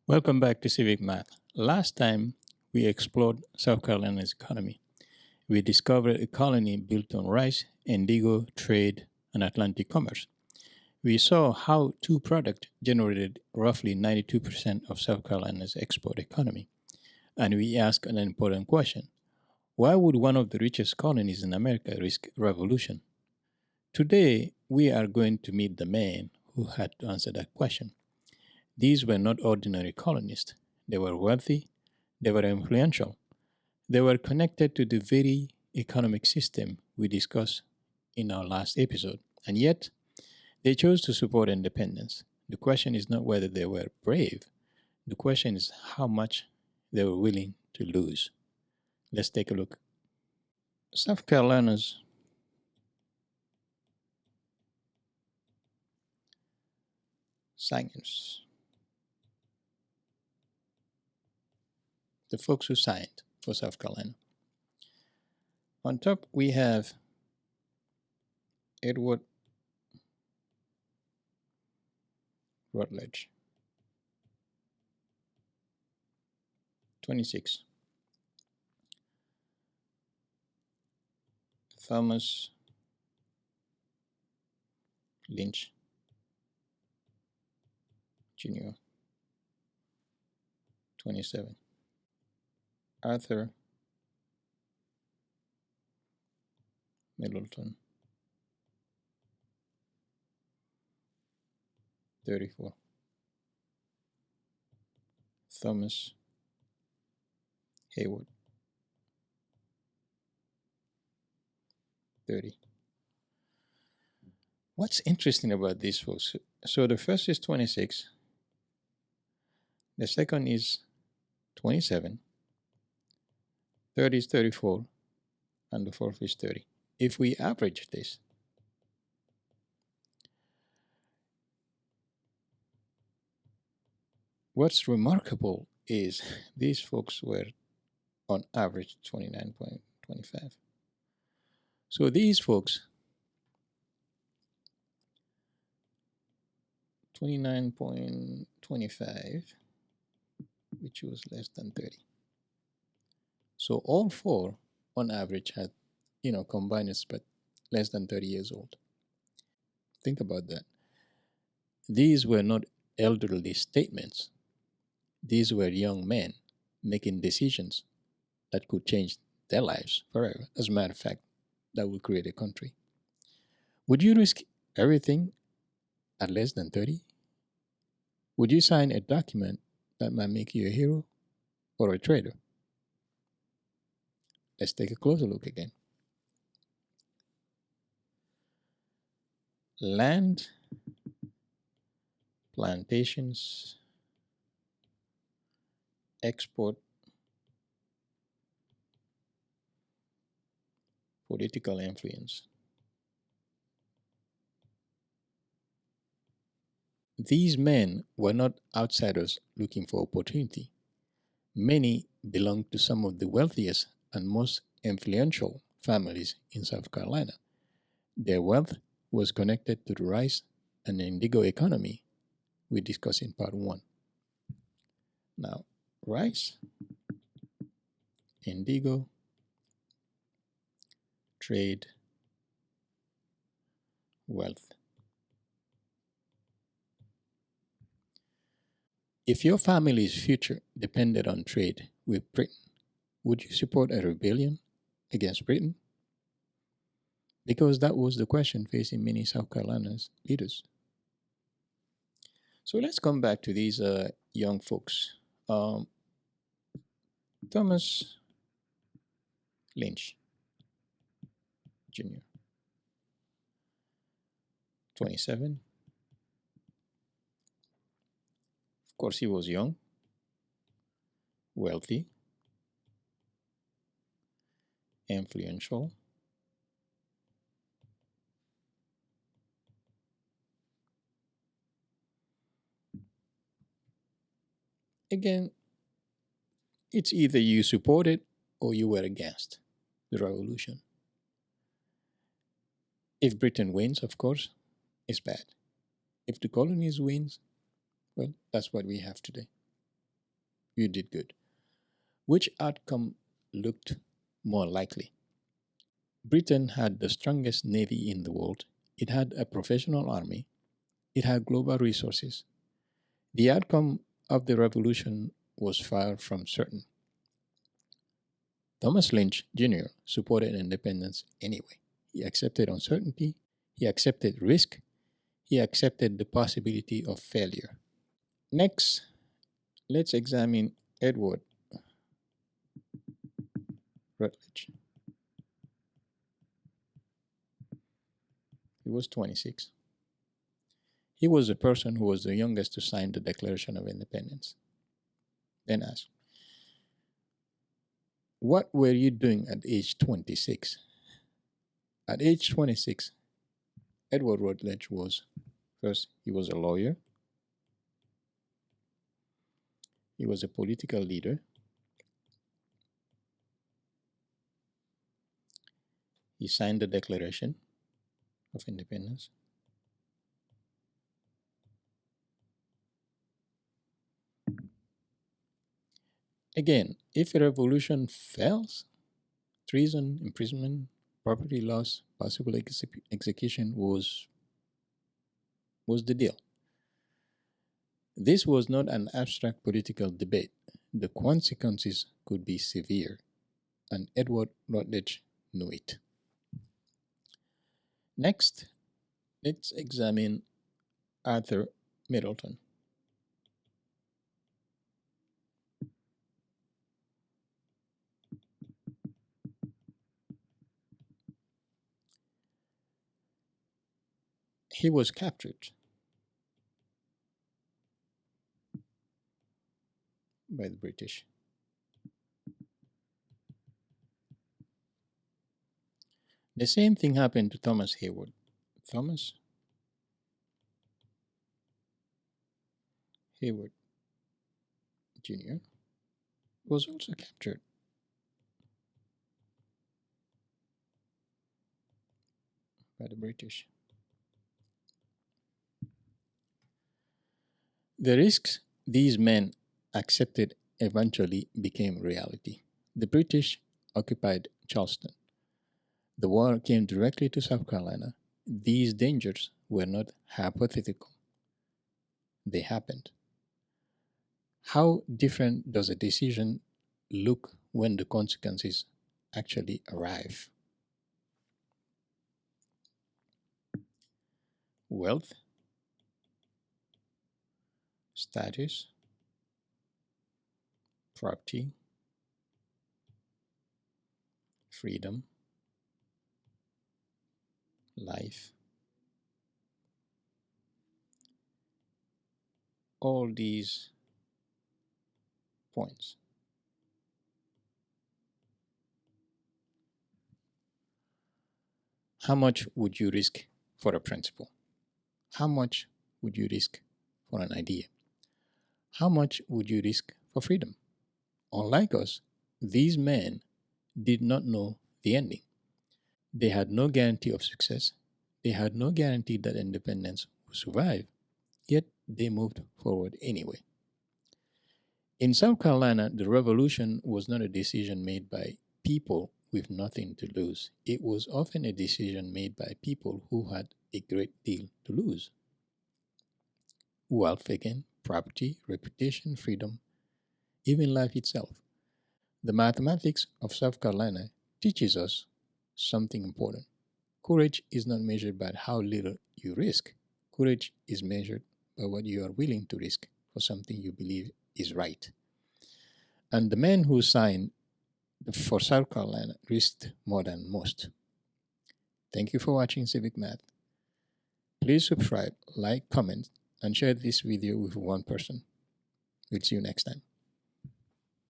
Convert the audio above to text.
Welcome back to Civic Math. Last time we explored South Carolina's economy. We discovered a colony built on rice, indigo, trade, and Atlantic commerce. We saw how two products generated roughly 92% of South Carolina's export economy. And we asked an important question. Why would one of the richest colonies in America risk revolution? Today, we are going to meet the man who had to answer that question. These were not ordinary colonists. They were wealthy, they were influential, they were connected to the very economic system we discussed in our last episode, and yet they chose to support independence. The question is not whether they were brave, the question is how much they were willing to lose. Let's take a look. South Carolina's signers, the folks who signed for South Carolina. On top, we have Edward Rutledge, 26. Thomas Lynch, Jr., 27. Arthur Middleton, 34. Thomas Hayward, 30. What's interesting about these folks? So the first is 26, the second is 27, third is 34, and the fourth is 30. If we average this, what's remarkable is these folks were on average 29.25. So these folks, 29.25, which was less than 30. So all four on average had, combined is but less than 30 years old. Think about that. These were not elderly statements. These were young men making decisions that could change their lives forever. As a matter of fact, that would create a country. Would you risk everything at less than 30? Would you sign a document that might make you a hero or a traitor? Let's take a closer look again. Land, plantations, export, political influence. These men were not outsiders looking for opportunity. Many belonged to some of the wealthiest and most influential families in South Carolina. Their wealth was connected to the rice and indigo economy we discussed in part 1. Now, rice, indigo, trade, wealth. If your family's future depended on trade with Britain, would you support a rebellion against Britain? Because that was the question facing many South Carolina's leaders. So let's come back to these young folks. Thomas Lynch, Jr., 27. Of course, he was young, wealthy, influential. Again, it's either you supported or you were against the revolution. If Britain wins, of course, it's bad. If the colonies wins, well, that's what we have today. You did good. Which outcome looked more likely? Britain had the strongest navy in the world. It had a professional army. It had global resources. The outcome of the revolution was far from certain. Thomas Lynch Jr. supported independence anyway. He accepted uncertainty, he accepted risk, he accepted the possibility of failure. Next, let's examine Edward Rutledge. He was 26. He was the person who was the youngest to sign the Declaration of Independence. Then asked, what were you doing at age 26? At age 26, Edward Rutledge was, first, he was a lawyer, he was a political leader, he signed the Declaration of Independence. Again, if a revolution fails, treason, imprisonment, property loss, possible execution was the deal. This was not an abstract political debate. The consequences could be severe, and Edward Rutledge knew it. Next, let's examine Arthur Middleton. He was captured by the British. The same thing happened to Thomas Hayward. Thomas Hayward Jr. was also captured by the British. The risks these men accepted eventually became reality. The British occupied Charleston. The war came directly to South Carolina. These dangers were not hypothetical. They happened. How different does a decision look when the consequences actually arrive? Wealth, status, property, freedom, life. All these points. How much would you risk for a principle? How much would you risk for an idea? How much would you risk for freedom? Unlike us, these men did not know the ending. They had no guarantee of success. They had no guarantee that independence would survive, yet they moved forward anyway. In South Carolina, the revolution was not a decision made by people with nothing to lose. It was often a decision made by people who had a great deal to lose. Wealth again, property, reputation, freedom, even life itself. The mathematics of South Carolina teaches us something important. Courage is not measured by how little you risk. Courage is measured by what you are willing to risk for something you believe is right. And the men who signed for South Carolina risked more than most. Thank you for watching Civic Math. Please subscribe, like, comment, and share this video with one person. We'll see you next time.